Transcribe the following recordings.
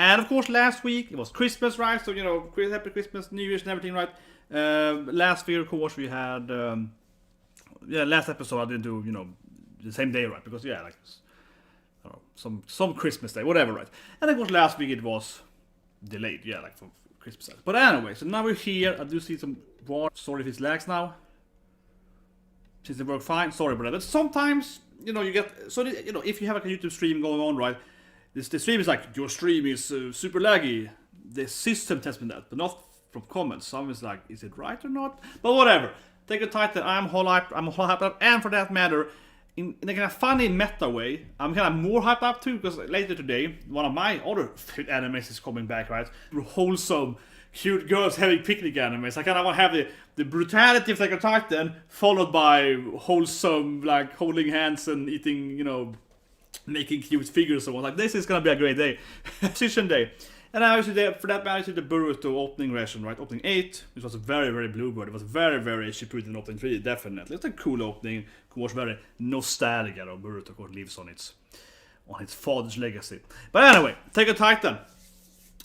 And of course, last week it was Christmas, right? So, you know, happy Christmas, New Year's, and everything, right? Last week, of course, we had, last episode I didn't do, you know, the same day, right? Because, yeah, like, I don't know, some Christmas day, whatever, right? And of course, last week it was delayed, yeah, like for Christmas day. But anyway, so now we're here. I do see some war. Sorry if it's lags now. Since they work fine, sorry about that. But sometimes, you know, you get, so, you know, if you have like a YouTube stream going on, right? The stream is like, your stream is super laggy. The system tells me that, but not from comments. Someone's like, is it right or not? But whatever. Take a title. I'm whole hyped up, and for that matter, in a kind of funny meta way, I'm kind of more hyped up too, because later today, one of my other favorite animes is coming back, right? Wholesome, cute girls having picnic animes. I kind of want to have the brutality of Attack on Titan, followed by wholesome, like holding hands and eating, you know, making cute figures and so on. Like, this is gonna be a great day. Decision day. And I was there, for that matter, the Boruto opening version, right? Opening 8, which was a very, very bluebird. It was very, very Shippuden opening 3, definitely. It's a cool opening. Of course, very nostalgic. You know, Boruto, of course, lives on its father's legacy. But anyway, Attack on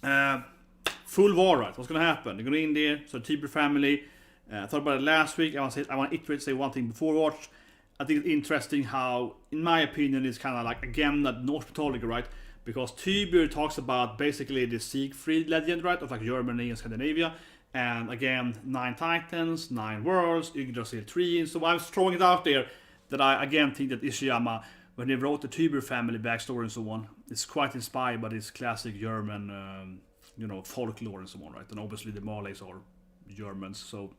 Titan. Full war, right? What's gonna happen? They're gonna in there, so Tybur family. I thought about it last week. I want to say one thing before watch. I think it's interesting how, in my opinion, it's kind of like, again, that Norse mythology, right? Because Tybur talks about basically the Siegfried legend, right? Of like Germany and Scandinavia. And again, 9 titans, 9 worlds, Yggdrasil 3. And so I was throwing it out there that I, again, think that Ishiyama, when they wrote the Tybur family backstory and so on, is quite inspired by this classic German, you know, folklore and so on, right? And obviously the Malays are Germans, so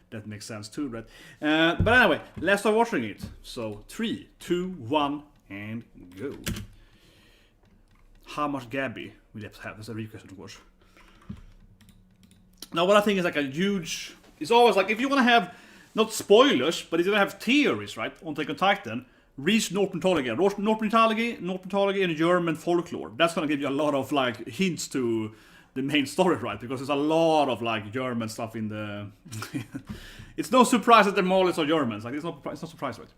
that makes sense too, right? But anyway, let's start watching it. So 3, 2, 1, and go. How much GABI will you have? That's a real question, of course. Now, what I think is like a huge... It's always like, if you want to have, not spoilers, but if you want to have theories, right, on Attack on Titan, read Norse mythology. Norse mythology and German folklore. That's going to give you a lot of, like, hints to the main story, right? Because there's a lot of, like, German stuff in the... It's no surprise that the Malays are Germans. Like, it's not surprise, right?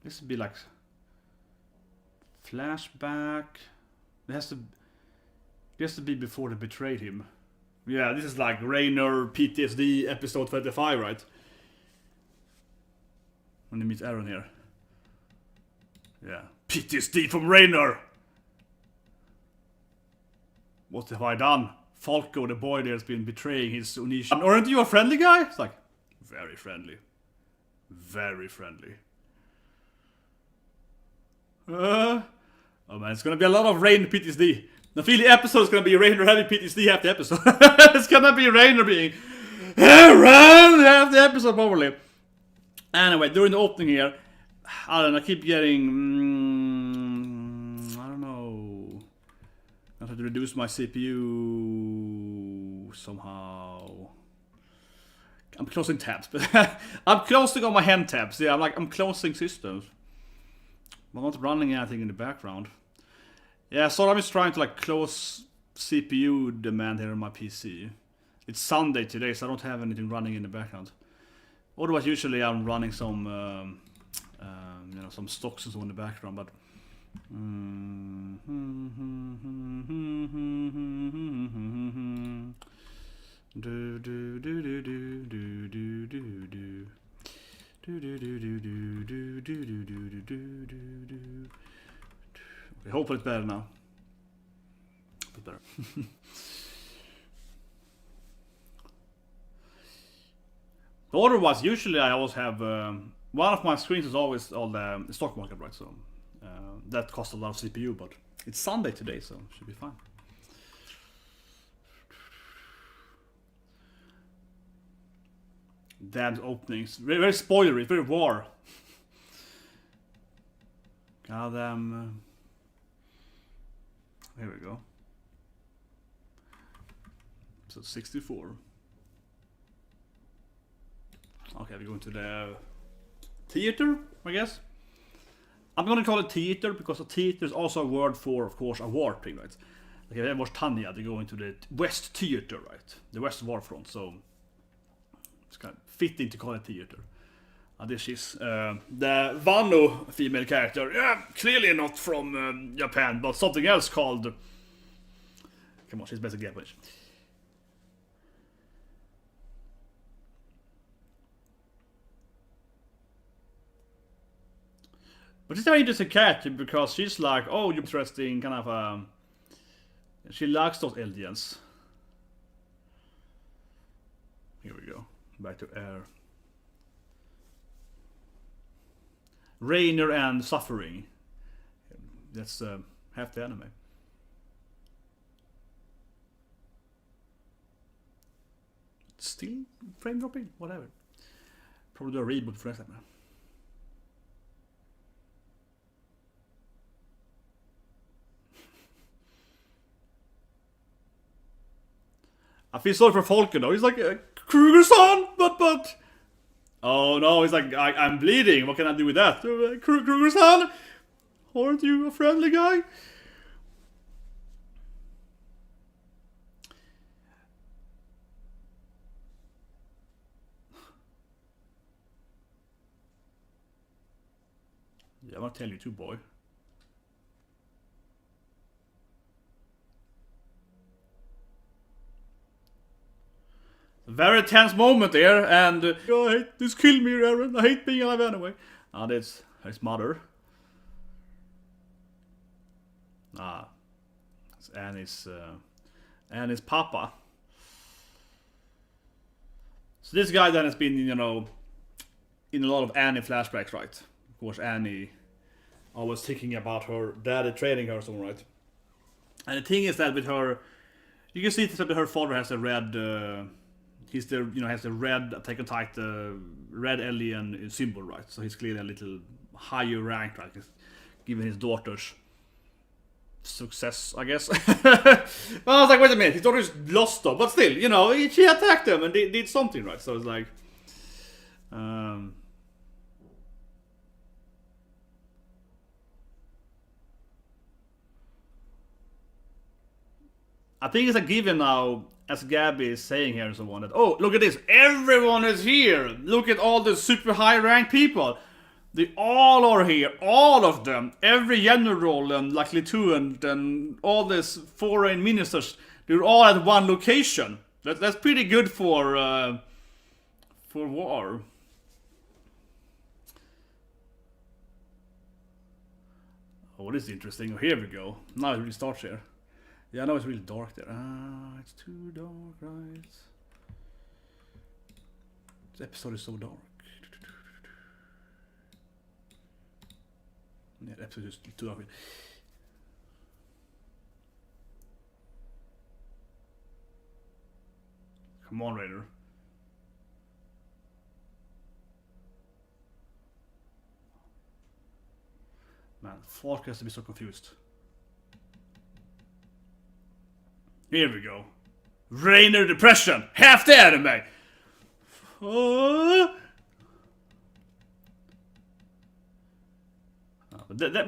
This would be like... Flashback. It has to be before they betrayed him. Yeah, this is like Reiner PTSD episode 25, right? When they meet EREN here. Yeah. PTSD from Reiner! What have I done? Falco, the boy there, has been betraying his Onishin. Aren't you a friendly guy? It's like, very friendly. Very friendly. Oh man, it's gonna be a lot of Reiner PTSD. I feel the episode is gonna be Reiner having PTSD half the episode. It's gonna be Reiner being around half the episode, probably. Anyway, during the opening here, I don't know, I keep getting... I don't know. I have to reduce my CPU somehow. I'm closing tabs, but I'm closing on my hand tabs. Yeah, I'm closing systems. I'm not running anything in the background. Yeah, so I'm just trying to like close CPU demand here on my PC. It's Sunday today, so I don't have anything running in the background. Otherwise, usually I'm running some, you know, some stocks and so in the background, but. Okay, hopefully it's better now. It's better. But otherwise, usually I always have one of my screens is always all the stock market, right? So that costs a lot of CPU, but it's Sunday today, so it should be fine. Damn openings. Very, very spoilery, very war. Goddamn. Here we go. So 64. Okay, we're going to the theater, I guess. I'm gonna call it theater because a theater is also a word for, of course, a war thing, right? Like if I watch Tanya, they go into the West Theater, right? The West War Front, so it's kind of fitting to call it theater. this is the Wano female character. Yeah, clearly not from Japan, but something else called... Come on, she's basically Japanese. But she's a very interesting character because she's like, oh, you're interesting, kind of... she likes those aliens. Here we go. Back to air. Reiner and Suffering. That's half the anime. Still frame dropping? Whatever. Probably do a reboot for next time. I feel sorry for Falco though. He's like, Kruger-san, but... Oh no, he's like, I'm bleeding. What can I do with that? Kruger-san, aren't you a friendly guy? Yeah, I'm gonna tell you too, boy. Very tense moment there, and I hate this, kill me, Eren. I hate being alive anyway. Ah, that's his mother. Ah, it's Annie's papa. So this guy then has been, you know, in a lot of Annie flashbacks, right? Of course, Annie always thinking about her daddy training her, something, right? And the thing is that with her, you can see that her father has a red. He's the, you know, has the red Attack on Titan, red alien symbol, right? So he's clearly a little higher rank, right? Given his daughter's success, I guess. Well, I was like, wait a minute, his daughter's lost though, but still, you know, she attacked them and they did something, right? So it's like, I think it's a given now, as GABI is saying here and so on, that, oh, look at this, everyone is here! Look at all the super high ranked people! They all are here, all of them! Every general and like lieutenant and all these foreign ministers, they're all at one location. That's pretty good for war. Oh, this is interesting. Oh, here we go. Now it really starts here. Yeah, I know it's really dark there. Ah, it's too dark, right? This episode is so dark. Yeah, the episode is too dark. Come on, Raider. Man, Falco has to be so confused. Here we go. Reiner depression. Half the anime. But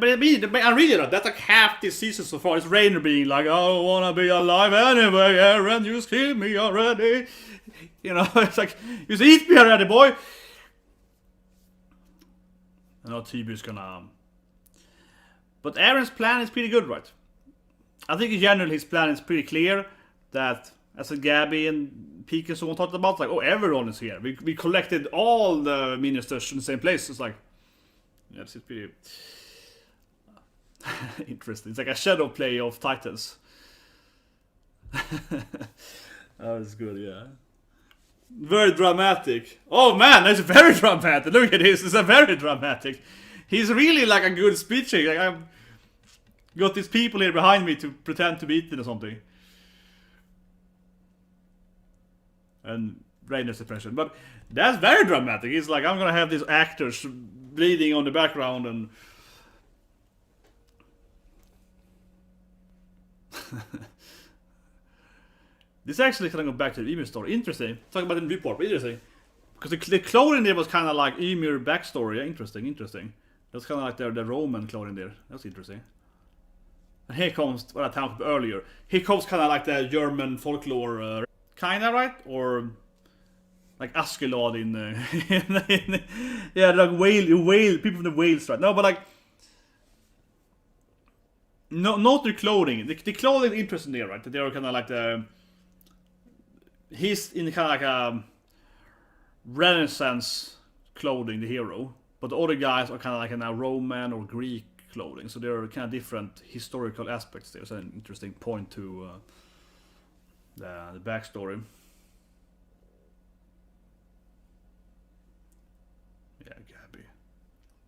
I mean, I really know that's like half this season so far. It's Reiner being like, I don't wanna be alive anyway, Eren, you kill me already. You know, it's like, just eat me already, boy. I know Tybur's gonna... But Eren's plan is pretty good, right? I think in general his plan is pretty clear. That, as a GABI and Pieck and so on talked about, like, oh, everyone is here. We collected all the ministers in the same place. It's like, yeah, this is pretty interesting. It's like a shadow play of Titans. Oh, it's good, yeah. Very dramatic. Oh man, that's very dramatic. Look at this, it's a very dramatic. He's really like a good speeching. Like, I've got these people here behind me to pretend to be eaten or something. And Reiner's depression. But that's very dramatic. It's like, I'm gonna have these actors bleeding on the background and... This actually kind of go back to the Ymir story. Interesting. Talk about the report, but interesting. Because the cloning there was kind of like Ymir backstory. Yeah, interesting. That's kind of like the Roman cloning there. That's interesting. And here comes what I talked about earlier. Here comes kind of like the German folklore, kind of, right? Or like Askelad in yeah, like whale people from the whales, right? No, but like not their clothing. The clothing is interesting there, right? They are kind of like he's in kind of like a Renaissance clothing, the hero, but the other guys are kind of like in a Roman or Greek clothing, so there are kind of different historical aspects there. So an interesting point to the backstory. Yeah, GABI.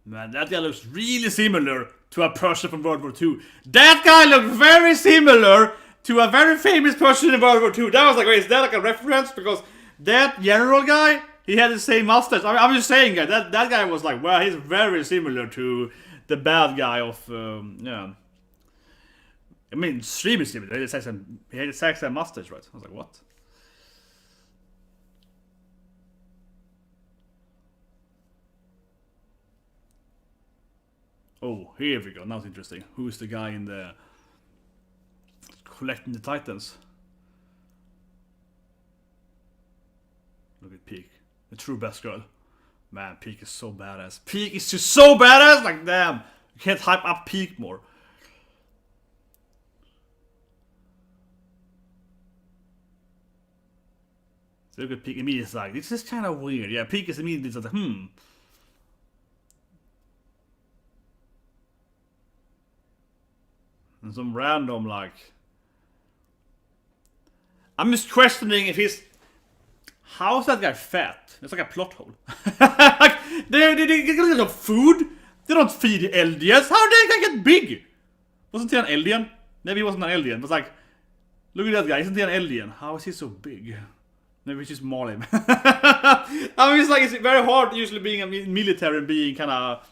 Man, that guy looks really similar to a person from World War II. That guy looked very similar to a very famous person in World War II. That was like, wait, is that like a reference? Because that general guy, he had the same mustache. I mean, I'm just saying, guys, that guy was like, well, he's very similar to the bad guy of, yeah. I mean, extremely similar. He had the exact same mustache, right? I was like, what? Oh, here we go. Now it's interesting. Who's the guy in the collecting the Titans? Look at Pieck, the true best girl. Man, Pieck is so badass. Pieck is just so badass. Like, damn, you can't hype up Pieck more. So look at Pieck immediately. Like, this is kind of weird. Yeah, Pieck is immediately like, And some random, like, I'm just questioning if he's, how's that guy fat? It's like a plot hole. Like, they get no food. They don't feed aliens. How did they get big? Wasn't he an alien? Maybe he wasn't an alien. But like, look at that guy. Isn't he an alien? How is he so big? Maybe it's just maul him. I mean, it's like, it's very hard usually being a military and being kind of,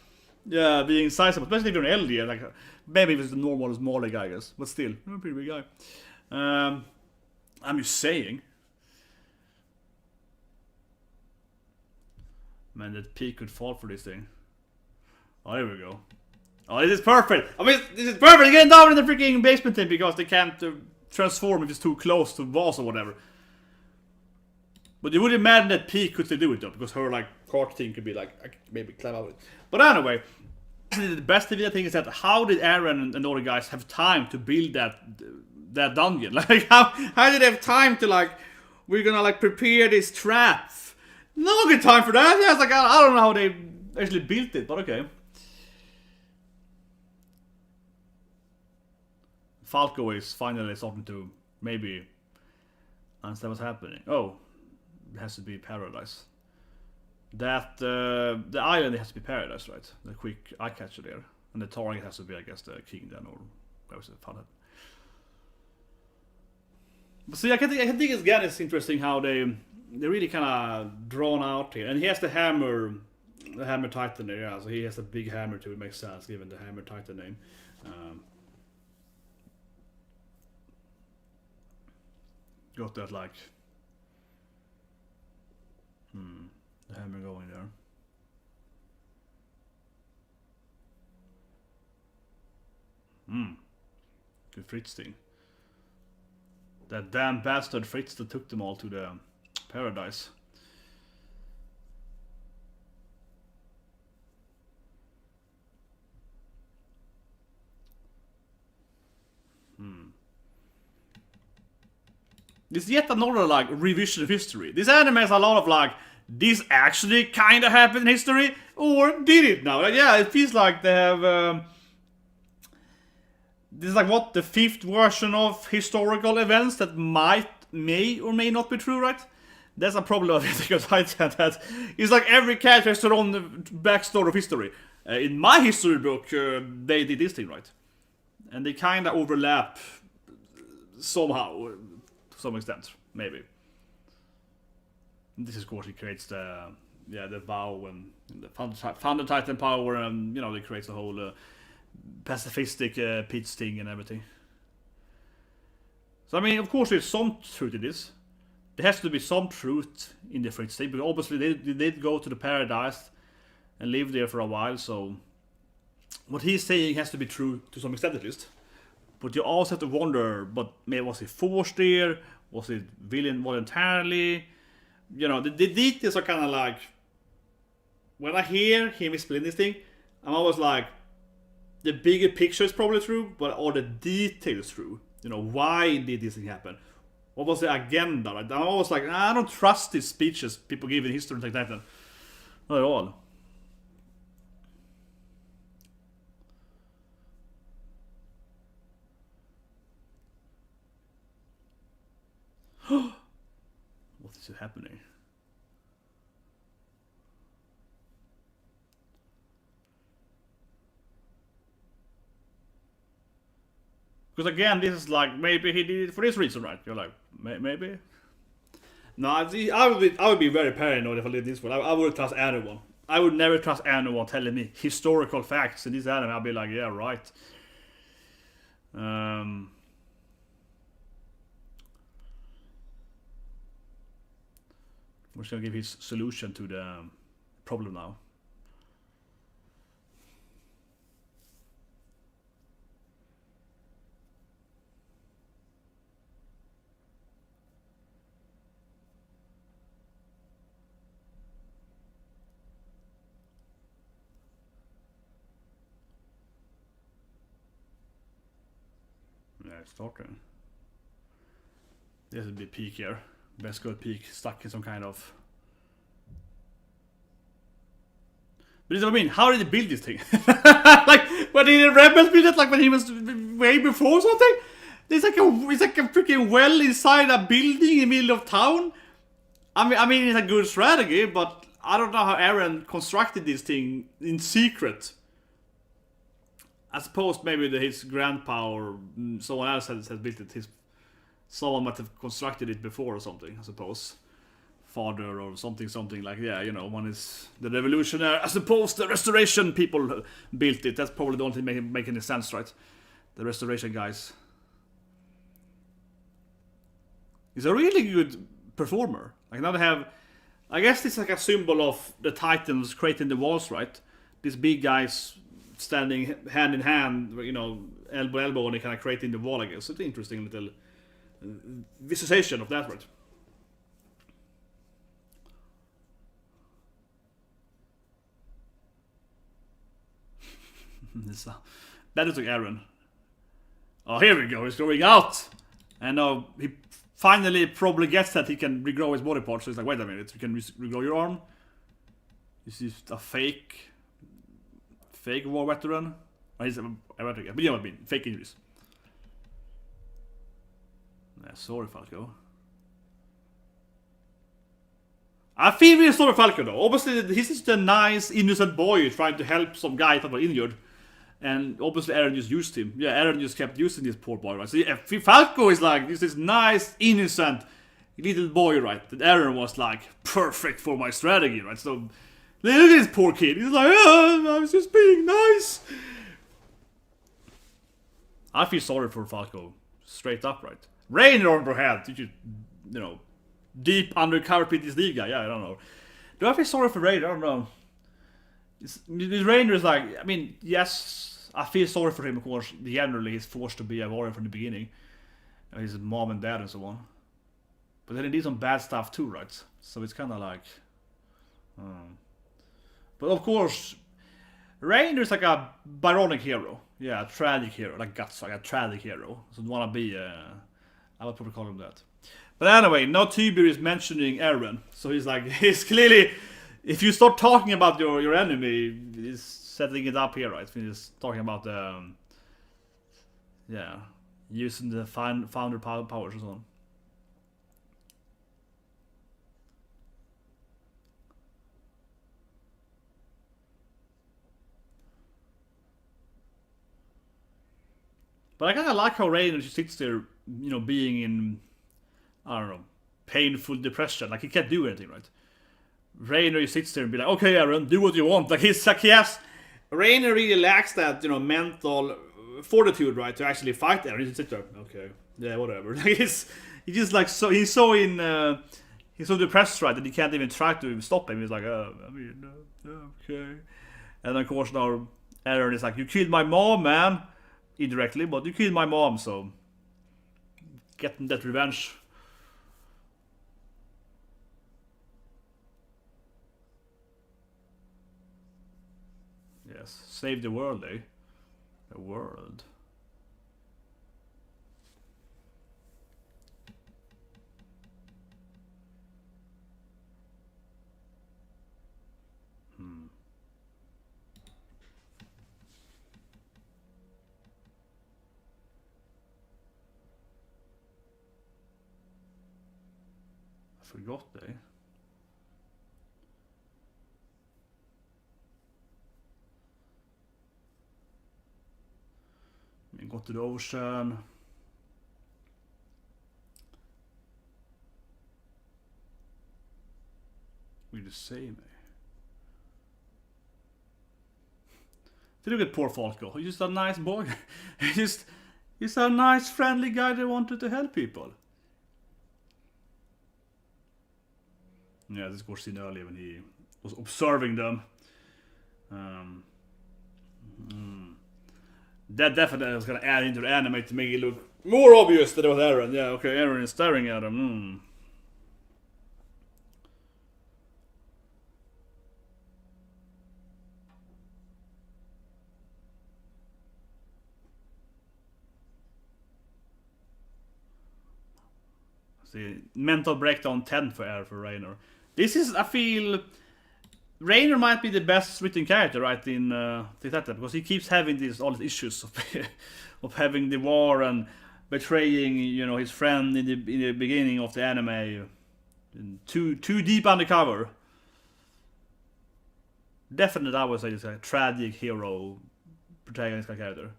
yeah, being sizable, especially if you're an alien. Like, maybe if it's the normal smaller guy, I guess. But still, you're a pretty big guy. I'm just saying. Man, that Pieck could fall for this thing. Oh, there we go. Oh, this is perfect. I mean, this is perfect. Getting down in the freaking basement thing because they can't transform if it's too close to the walls or whatever. But you would imagine that Pieck could still do it though, because her like cart thing could be like maybe climb out. But anyway, the best of it, I think, is that how did Eren and all the guys have time to build that dungeon? Like how did they have time to like, we're gonna like prepare this trap? No good time for that. Yeah, it's like I don't know how they actually built it, but okay. Falco is finally starting to maybe understand what's happening. Oh, it has to be paradise. That the island has to be paradise, right? The quick eye catcher there, and the target has to be, I guess, the king then, or that was fun. But see, I think again it's interesting how they really kind of drawn out here, and he has the hammer titan there. Yeah, so he has a big hammer too. It makes sense given the hammer titan name. Got that like, the hammer going there. Good Fritz thing. That damn bastard Fritz that took them all to the paradise. This is yet another like revision of history. This anime has a lot of like, this actually kind of happened in history, or did it now? Like, yeah, it feels like they have. This is like what, the 5th version of historical events that may or may not be true, right? That's a problem of it, because I said that it's like every character has their own backstory of history. In my history book, they did this thing, right? And they kind of overlap somehow, to some extent, maybe. This is, of course, it creates the vow and the Thunder Titan power, and it creates the whole pacifistic pitch thing and everything. So I mean, of course, there's some truth in this. There has to be some truth in the Fritz thing, because obviously they did go to the paradise and live there for a while. So what he's saying has to be true to some extent, at least. But you also have to wonder, but maybe was he forced there? Was it voluntarily? you know, the details are kind of like, when I hear him explain this thing, I'm always like, the bigger picture is probably true, but are the details true? You know, why did this thing happen? What was the agenda? Like, I'm always like, I don't trust these speeches people give in history and things like that. Not at all. What is happening? Because again, this is like, maybe he did it for this reason, right? You're like, maybe? No, I would be very paranoid if I did this one. I wouldn't trust anyone. I would never trust anyone telling me historical facts in this anime. I'd be like, yeah, right. We're just gonna give his solution to the problem now. Yeah, it's starting. This would be Pieck here. Best good Pieck stuck in some kind of. But this is what I mean. How did he build this thing? Like when the rebels built it, like when he was way before something. It's like a freaking well inside a building in the middle of town. I mean, it's a good strategy, but I don't know how EREN constructed this thing in secret. I suppose maybe his grandpa or someone else has built it. Someone might have constructed it before or something, I suppose. Father or something like, yeah, you know, one is the revolutionary. I suppose the restoration people built it. That's probably the only thing make any sense, right? The restoration guys. He's a really good performer. Like now they have, I guess it's like a symbol of the Titans creating the walls, right? These big guys standing hand in hand, you know, elbow to elbow, and they kind of creating the wall, I guess. It's an interesting little visualization of that, right? That is like EREN. Oh, here we go. He's growing out, and now he finally probably gets that he can regrow his body parts. So he's like, wait a minute, you can regrow your arm. This is a fake war veteran. Or he's a veteran, but you know what I mean. Fake injuries. Yeah, sorry, Falco. I feel really sorry for Falco though. Obviously, he's just a nice, innocent boy trying to help some guy that was injured. And obviously EREN just used him. Yeah, EREN just kept using this poor boy, right? So yeah, Falco is like this nice, innocent little boy, right? That EREN was like perfect for my strategy, right? So look at this poor kid. He's like, oh, I was just being nice. I feel sorry for Falco, straight up, right? Reiner on her head, you know, deep undercover PTSD guy. Yeah, I don't know. Do I feel sorry for Reiner? I don't know. Reiner is like, I mean, yes, I feel sorry for him, of course. Generally, he's forced to be a warrior from the beginning. His mom and dad and so on. But then he did some bad stuff too, right? So it's kind of like. But of course, Reiner is like a Byronic hero. Yeah, a tragic hero. Like Guts, like a tragic hero. So wanna be, I would probably call him that. But anyway, now Tybur is mentioning EREN. So he's like, he's clearly. If you start talking about your enemy, he's setting it up here, right? He's talking about yeah, using the founder powers and so on. But I kind of like how Reiner just sits there, you know, being in, I don't know, painful depression. Like he can't do anything, right? Reiner sits there and be like, okay, EREN, do what you want. Like he's like, yes, Reiner really lacks that, you know, mental fortitude, right, to actually fight EREN. He just sits there, okay, yeah, whatever. Like he's just like he's so depressed, right, that he can't even try to stop him. He's like, I mean, okay. And then of course now EREN is like, you killed my mom, man, indirectly, but you killed my mom, so getting that revenge. guess. Save the world, eh? The world. I forgot, eh? We got to the ocean. We're the same, eh? Look at poor Falco. He's just a nice boy. he's a nice, friendly guy that wanted to help people. Yeah, this was seen earlier when he was observing them. That definitely was gonna add into the anime to make it look more obvious that it was Eren. Yeah, okay, Eren is staring at him. See, mental breakdown 10 for Reiner. This is, I feel, Reiner might be the best written character, right, in Titata, because he keeps having all these issues of having the war and betraying, his friend in the beginning of the anime. Too deep undercover. Definitely, I would say he's a tragic hero protagonist character.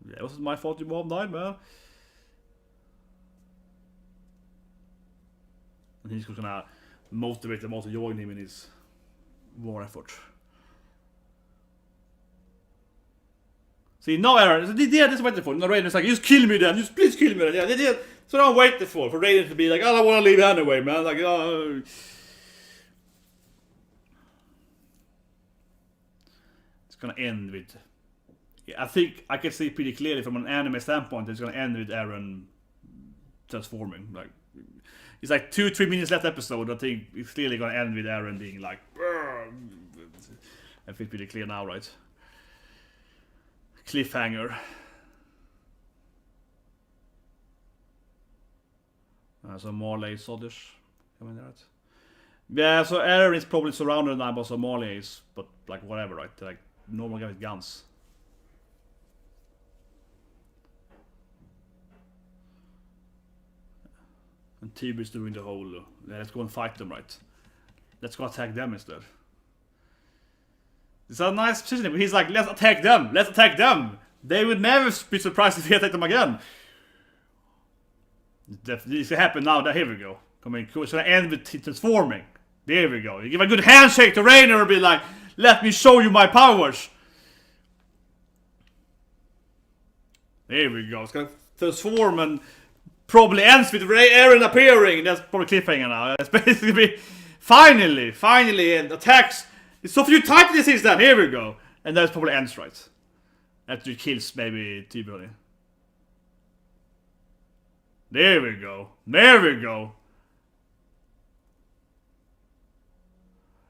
Yeah, it wasn't my fault your mom died, man. And he's gonna motivate them all to join him in his war effort. See, no error. So they did this waiting for. No, Rainer's like, just kill me then. Just please kill me then. Yeah, they did. So I'm waiting for Rainer to be like, I don't want to leave anyway, man. Like, oh. It's gonna end with. I think I can see pretty clearly from an anime standpoint it's gonna end with Eren transforming. Like it's like 2-3 minutes left episode. I think it's clearly gonna end with Eren being like I feel pretty clear now, right? Cliffhanger. So Marley soldiers coming there, right? Yeah, so Eren is probably surrounded now by Somalis, but like whatever, right? Like normal guy with guns. And Tybur is doing the whole, let's go and fight them, right? Let's go attack them instead. It's a nice position. He's like, let's attack them. Let's attack them. They would never be surprised if we attack them again. This will happen now. Here we go. Come in, cool. So I end with transforming. There we go. You give a good handshake to Reiner and be like, let me show you my powers. There we go. It's gonna transform and probably ends with Eren appearing. That's probably cliffhanger now. It's basically finally, and attacks. It's so few times this is done. Here we go, and that's probably ends right after he kills maybe Tybur. There we go.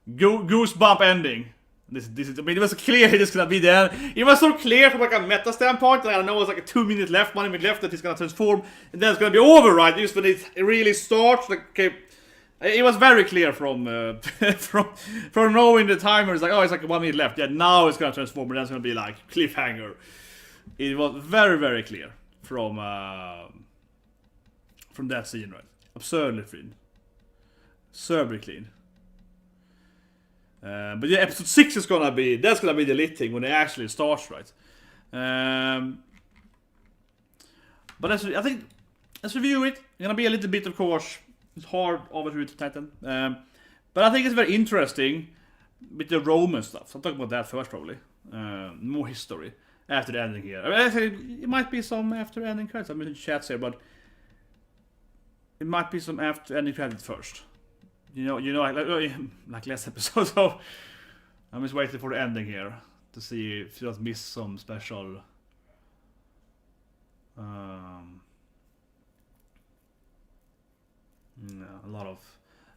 Goosebump ending. This is. I mean, it was clear this is gonna be there. It was so clear from like a meta standpoint. And I know it was like a 2 minute left, 1 minute left that he's gonna transform, and then it's gonna be over, right? Just when it really starts, like okay, it was very clear from from knowing the timer. It's like, oh, it's like 1 minute left. Yeah, now it's gonna transform, and then it's gonna be like cliffhanger. It was very clear from that scene, right? Absurdly clean. But yeah, episode 6 is gonna be the lit thing when it actually starts, right? But I think let's review it. It's gonna be a little bit, of course. It's hard obviously to Titan. But I think it's very interesting with the Roman stuff. So I'll talk about that first probably. More history after the ending here. I mean, it might be some after ending credits. I'm in the chats here, but it might be some after ending credits first. You know, like last episode. So I'm just waiting for the ending here to see if you just miss some special. A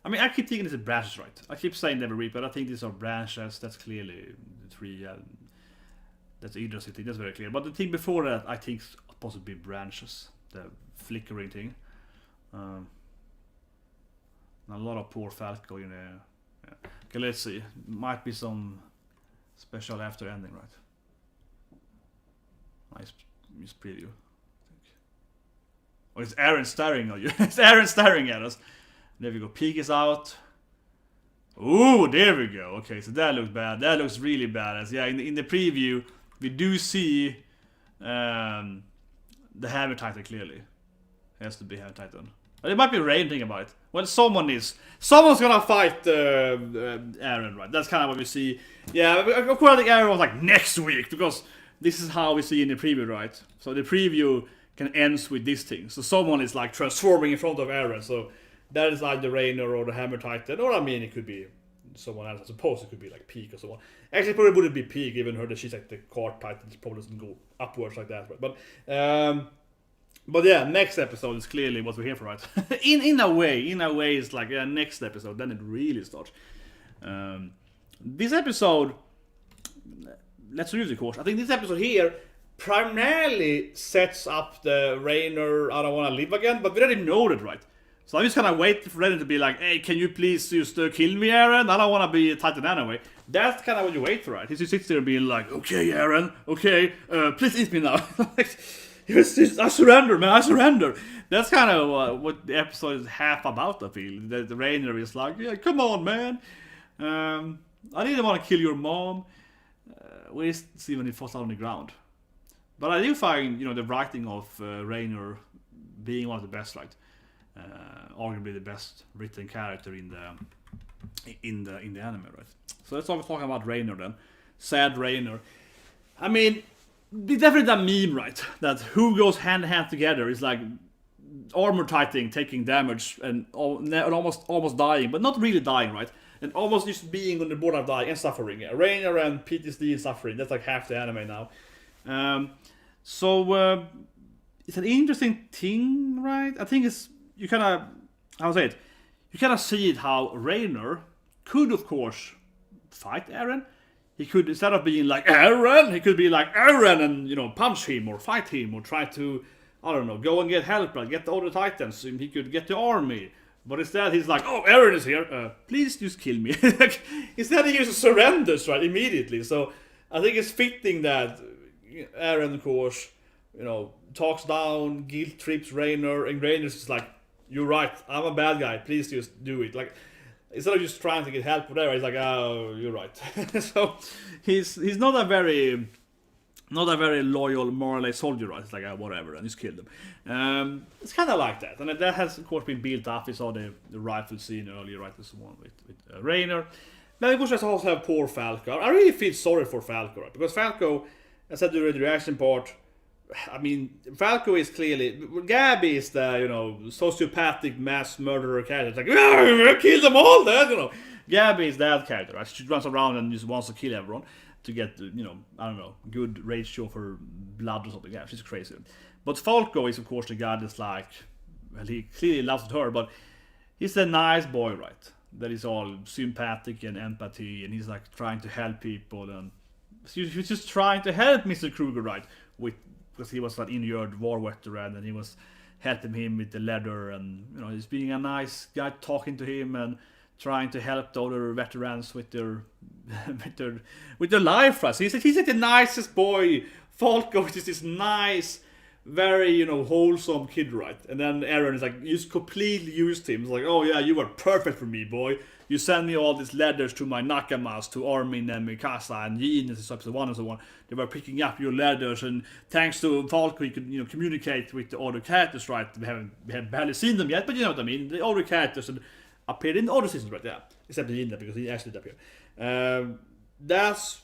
I mean, I keep thinking it's branches, right? I keep saying every week, but I think these are branches. That's clearly the 3. That's either city. That's very clear. But the thing before that, I think possibly branches. The flickering thing. A lot of poor Falco in there. Yeah. Okay, let's see. Might be some special after ending, right? Nice preview. Oh, it's Eren staring at you. It's Eren staring at us. There we go. Pieck is out. Ooh, there we go. Okay, so that looks bad. That looks really badass. Yeah, in the preview, we do see the Hammer Titan clearly. It has to be Hammer Titan. But it might be Reiner thinking about it. Well, someone's gonna fight Eren, right? That's kind of what we see. Yeah, of course I think Eren was like next week, because this is how we see in the preview, right? So the preview can end with this thing. So someone is like transforming in front of Eren. So that is either Reiner or the Hammer Titan. Or I mean, it could be someone else. I suppose it could be like Pieck or someone. Actually, probably wouldn't be Pieck, given her that she's like the court Titan. She probably doesn't go upwards like that, right? But yeah, next episode is clearly what we're here for, right? in a way, it's like next episode, then it really starts. This episode, let's review the course. I think this episode here primarily sets up the Reiner, I don't want to live again, but we already know that, right? So I'm just kind of waiting for Reiner to be like, hey, can you please just kill me, Eren? I don't want to be a Titan anyway. That's kind of what you wait for, right? He just sits there being like, okay, Eren, okay, please eat me now. I surrender, man, I surrender. That's kind of what the episode is half about, I feel. The Reiner is like, yeah, come on, man. I didn't want to kill your mom. We see when he falls on the ground. But I do find, the writing of Reiner being one of the best, right? Arguably the best written character in the anime, right? So let's talk about Reiner then. Sad Reiner. I mean, it's definitely that meme, right? That who goes hand in hand together is like armor Titan taking damage and almost dying, but not really dying, right? And almost just being on the border of dying and suffering. Yeah. Reiner and PTSD and suffering. That's like half the anime now. So it's an interesting thing, right? I think it's you kind of see it how Reiner could, of course, fight Eren. He could, instead of being like Eren, he could be like Eren and, punch him or fight him or try to, I don't know, go and get help, like get the other Titans. He could get the army. But instead he's like, oh, Eren is here. Please just kill me. Instead he just surrenders, right, immediately. So I think it's fitting that Eren, of course, talks down, guilt trips Reiner, and Reiner's just like, you're right, I'm a bad guy, please just do it. Like, instead of just trying to get help, whatever, he's like, oh, you're right. So he's not a very loyal, moral soldier, right? It's like, whatever, and just kill them. It's kind of like that, and that has of course been built up. We saw the rifle scene earlier, right? This one with Reiner. But of course, I also have poor Falco. I really feel sorry for Falco, right? Because Falco, as I said during the reaction part, I mean, Falco is clearly, GABI is the, sociopathic mass murderer character. It's like, kill them all, then, GABI is that character, right? She runs around and just wants to kill everyone to get, I don't know, good ratio for blood or something. Yeah, she's crazy. But Falco is, of course, the guy that's like, well, he clearly loves her, but he's a nice boy, right? That is all sympathetic and empathy, and he's like trying to help people, and he's just trying to help Mr. Kruger, right? Because he was an injured war veteran, and he was helping him with the leather, and he's being a nice guy, talking to him and trying to help the other veterans with their life, right? So he's like the nicest boy. Falco is this nice, very wholesome kid, right? And then Eren is like, you just completely used him. It's like, oh yeah, you were perfect for me, boy. You send me all these letters to my nakamas, to Armin and Mikasa and Yin, this is episode 1 and so on. They were picking up your letters, and thanks to Falco, you could communicate with the other characters, right? We have barely seen them yet, but you know what I mean. The other characters appeared in the other seasons, right? Yeah, except Yin, because he actually did appear. That's,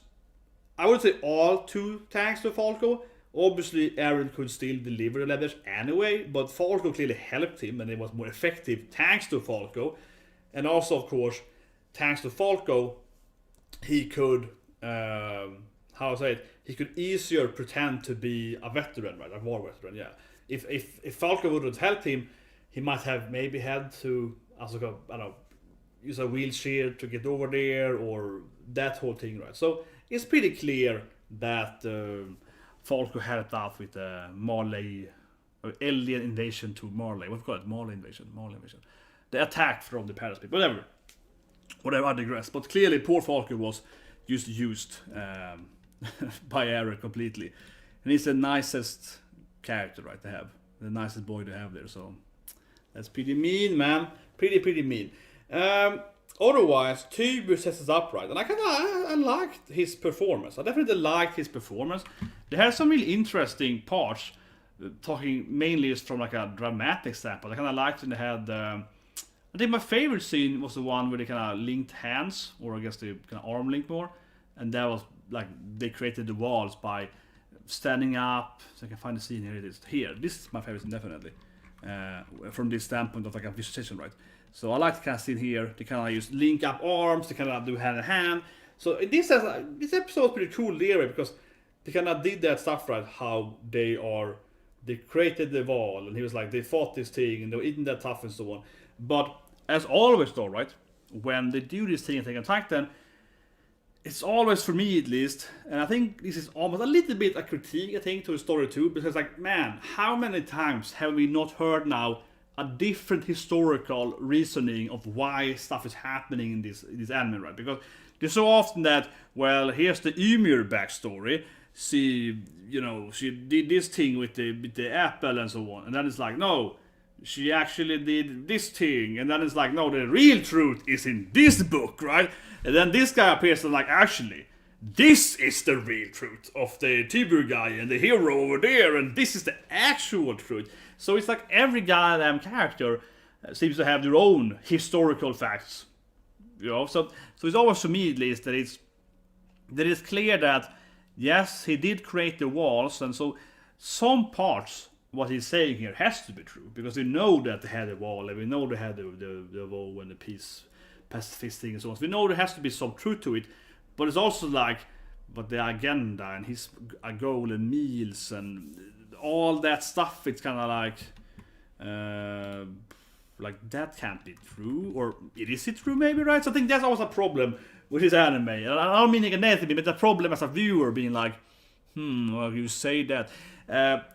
I would say, all too thanks to Falco. Obviously, Eren could still deliver the letters anyway, but Falco clearly helped him, and it was more effective thanks to Falco. And also, of course, thanks to Falco, he could, he could easier pretend to be a veteran, right? A war veteran, yeah. If Falco would have helped him, he might have maybe had to, use a wheelchair to get over there, or that whole thing, right? So it's pretty clear that Falco had it out with Marley, or alien invasion to Marley. What do you call it? Marley invasion. The attack from the Paris people. Whatever, I digress. But clearly, poor Falco was just used by Eren completely. And he's the nicest character, right, to have. The nicest boy to have there, so that's pretty mean, man. Pretty mean. Otherwise, Tybur sets us up right, and I liked his performance. I definitely liked his performance. They had some really interesting parts, talking mainly just from like a dramatic standpoint. I kind of liked when they had. I think my favorite scene was the one where they kind of linked hands, or I guess they kind of arm link more, and that was like they created the walls by standing up. So I can find the scene here. It is here. This is my favorite scene, definitely, from this standpoint of like a visualization, right? So I like the kind of scene here. They kind of use link up arms. They kind of do hand in hand. So this episode is pretty cool there because they kind of did that stuff right. How they created the wall, and he was like they fought this thing and they were eating that tough and so on. But as always, though, right? When they do this thing and take on Titan, it's always, for me at least, and I think this is almost a little bit a critique, I think, to the story too, because like, man, how many times have we not heard now a different historical reasoning of why stuff is happening in this anime, right? Because there's so often that, well, here's the Ymir backstory. She did this thing with the apple and so on, and then it's like, no, she actually did this thing, and then it's like, no, the real truth is in this book, right? And then this guy appears and like, actually, this is the real truth of the Tybur guy and the hero over there, and this is the actual truth. So it's like every goddamn character seems to have their own historical facts, So it's always, for me at least, that it's clear that yes, he did create the walls, and so some parts. What he's saying here has to be true, because we know that they had a wall, and we know they had the wall and the pacifist thing and so on. So we know there has to be some truth to it, but it's also like, but the agenda and his goal and meals and all that stuff, it's kind of like that can't be true, or is it true maybe, right? So I think that's always a problem with his anime. I don't mean negatively, but the problem as a viewer being like, well, you say that.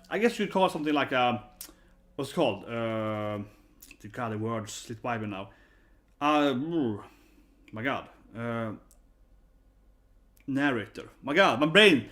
I guess you'd call it something like what's it called? The word slipped by me now. My God. Narrator. My God, my brain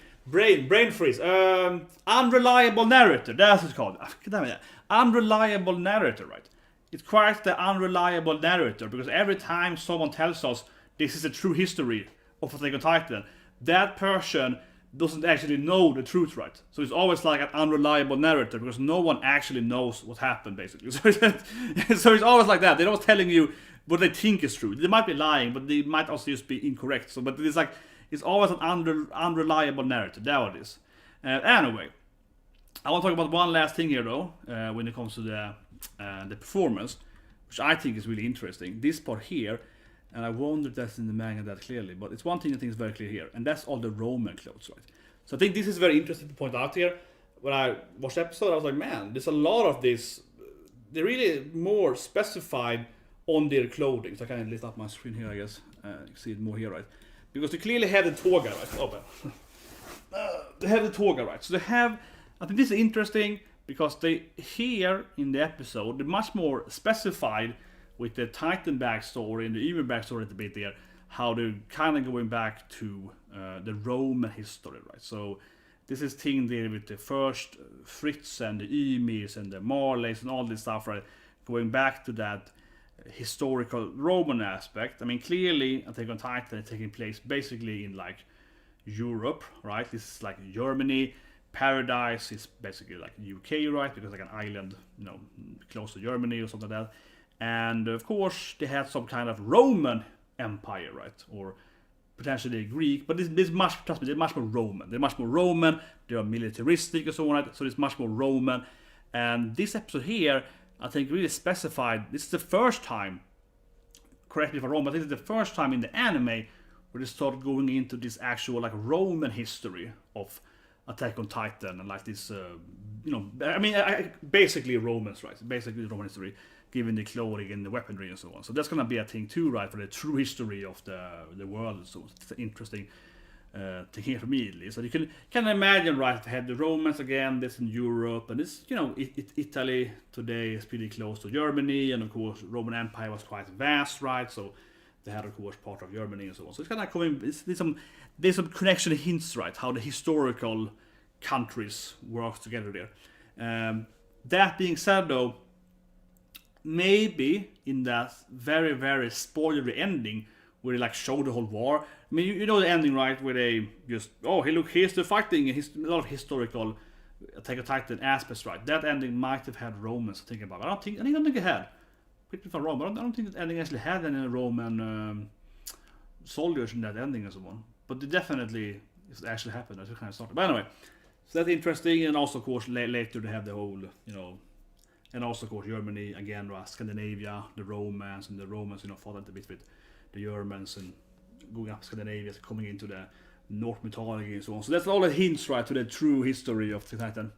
freeze. Unreliable narrator. That's what it's called. Damn it. Unreliable narrator, right? It's quite the unreliable narrator, because every time someone tells us this is a true history of Attack on Titan, that person doesn't actually know the truth, right? So it's always like an unreliable narrator, because no one actually knows what happened, basically. So it's always like that. They're always telling you what they think is true. They might be lying, but they might also just be incorrect. So, but it's always an unreliable narrator. That it is. Anyway, I want to talk about one last thing here, though, when it comes to the performance, which I think is really interesting. This part here. And I wonder if that's in the manga that clearly, but it's one thing I think is very clear here, and that's all the Roman clothes, right? So I think this is very interesting to point out here. When I watched the episode, I was like, man, there's a lot of this. They're really more specified on their clothing. So I can list up my screen here, I guess. You can see it more here, right? Because they clearly have the toga, right? They have the toga, right? So they have. I think this is interesting because they here in the episode they're much more specified. With the Titan backstory and the Ymir backstory a bit there, how they're kind of going back to the Roman history, right? So this is thing there with the first Fritz and the Ymirs and the Marleys and all this stuff, right? Going back to that historical Roman aspect. I mean, clearly, Attack on Titan is taking place basically in like Europe, right? This is like Germany. Paradise is basically like UK, right? Because like an island, close to Germany or something like that. And of course, they had some kind of Roman Empire, right? Or potentially Greek, but they're much more Roman. They're much more Roman. They are militaristic and so on. Right? So it's much more Roman. And this episode here, I think, really specified. This is the first time. Correct me if I'm wrong, but this is the first time in the anime where they start going into this actual like Roman history of Attack on Titan and like this, basically Romans, right? Basically Roman history given the clothing and the weaponry and so on. So that's gonna be a thing too, right, for the true history of the world. So it's interesting to hear from me at least. So you can imagine, right, to have the Romans again, this in Europe, and this, Italy today is pretty close to Germany, and of course Roman Empire was quite vast, right? So they had, of course, part of Germany and so on. So it's kind of coming. There's some connection hints, right? How the historical countries work together there. That being said, though, maybe in that very, very spoilery ending, where they like show the whole war. I mean, you know the ending, right? Where they just, oh, hey, look, here's the fighting. A lot of historical Attack on Titan aspects, right? That ending might have had Romans to think about. I don't think it had. If I'm wrong, but I don't think that ending actually had any Roman soldiers in that ending and so on. But it definitely actually happened. That's kind of started. But anyway, so that's interesting. And also, of course, later they have the whole, and also, of course, Germany again, right? Scandinavia, the Romans, and the Romans, fought a bit with the Germans and going up Scandinavia, coming into the North mythology and so on. So that's all the hints, right, to the true history of the Titan.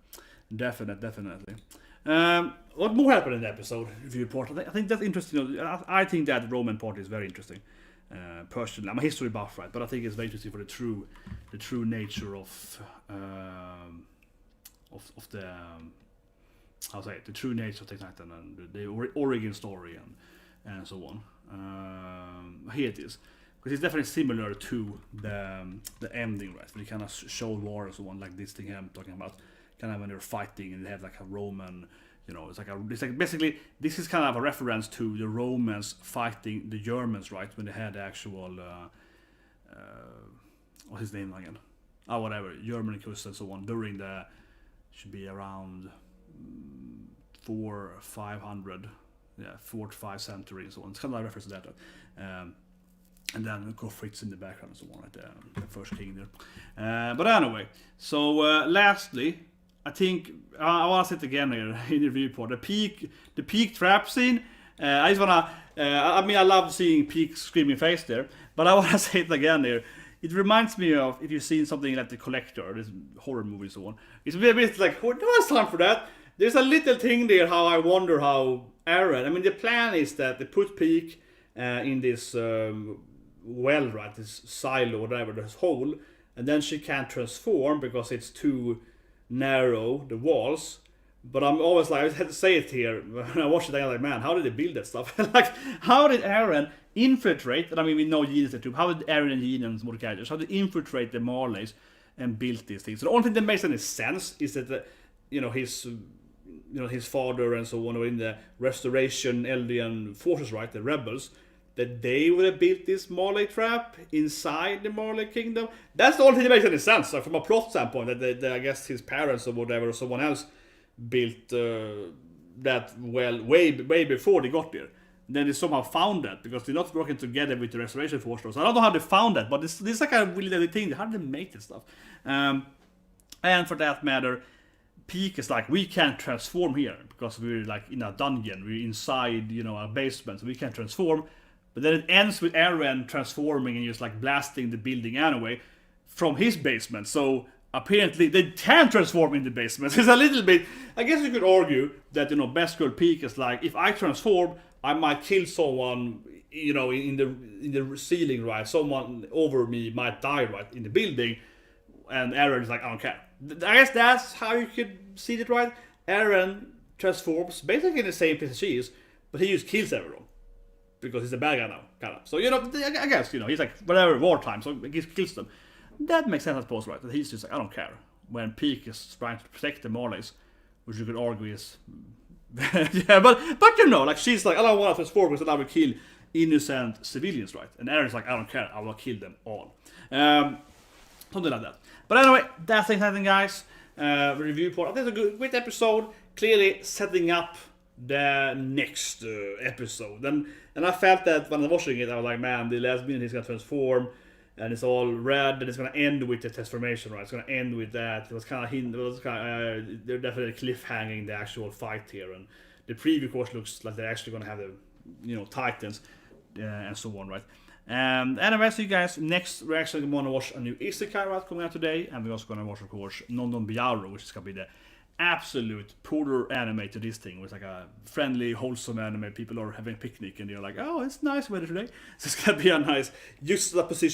Definitely. What more happened in the episode review part? I think that's interesting. I think that Roman part is very interesting. Personally, I'm a history buff, right? But I think it's very interesting for the true nature of the the true nature of the Titan and the origin story and so on. Here it is, because it's definitely similar to the ending, right? When you kind of show war and so on, like this thing I'm talking about. Kind of when they're fighting and they have like a Roman, it's like basically this is kind of a reference to the Romans fighting the Germans, right? When they had the actual what's his name again? Whatever, Germanicus and so on during should be around 400-500, 4th, 5th century and so on. It's kind of a reference to that. And then Fritz in the background and so on, right? The first king there. But anyway, so lastly, I think I want to say it again here in the review report. The Pieck trap scene. I just wanna. I love seeing Pieck's screaming face there, but I want to say it again here. It reminds me of if you've seen something like The Collector, this horror movie and so on. It's a bit like, no one's time for that. There's a little thing there. How I wonder how EREN. I mean, the plan is that they put Pieck in this well, right? This silo, whatever, this hole, and then she can't transform because it's too narrow, the walls. But I'm always like, I had to say it here when I watched it, I'm like, man, how did they build that stuff? Like, how did EREN infiltrate, and I mean, we know Gideon's the tube, how did EREN and Gideon's more characters, how did they infiltrate the Marleys and build these things? So the only thing that makes any sense is that, his father and so on were in the Restoration Eldian forces, right, the rebels, that they would have built this Marley trap inside the Marley kingdom. That's the only thing that makes any sense. So from a plot standpoint, that I guess his parents or whatever, or someone else built that well way before they got there. Then they somehow found that, because they're not working together with the Restoration Force. So I don't know how they found that, but this is like a really little thing. How did they make this stuff? And for that matter, Pieck is like, we can't transform here because we're like in a dungeon, we're inside, a basement, so we can't transform. But then it ends with EREN transforming and just like blasting the building anyway from his basement. So apparently they can transform in the basement. It's a little bit, I guess you could argue that, Best Girl Pieck is like, if I transform, I might kill someone, in the ceiling, right? Someone over me might die, right, in the building. And EREN is like, I don't care. I guess that's how you could see it, right? EREN transforms basically in the same place as she is, but he just kills everyone. Because he's a bad guy now, kind of. So, I guess, he's like, whatever, wartime, so he kills them. That makes sense, I suppose, right? That he's just like, I don't care. When Pieck is trying to protect the Marleys, which you could argue is... yeah, but like, she's like, I don't want to transform because then I will kill innocent civilians, right? And EREN's like, I don't care, I will kill them all. Something like that. But anyway, that's exciting, guys. Review part. I think it's a great episode. Clearly setting up the next episode. And I felt that when I was watching it, I was like, man, the last minute he's gonna transform, and it's all red, and it's gonna end with the transformation, right? It's gonna end with that. It was kind of they're definitely cliffhanging the actual fight here, and the preview course looks like they're actually gonna have the Titans and so on, right? Anyway, so you guys, next we're actually going to watch a new Isekai, right, coming out today, and we're also going to watch, of course, Non-Non Biaro, which is going to be the absolute polar anime to this thing. It's like a friendly, wholesome anime. People are having a picnic and they're like, oh, it's nice weather today. So it's gonna be a nice juxtaposition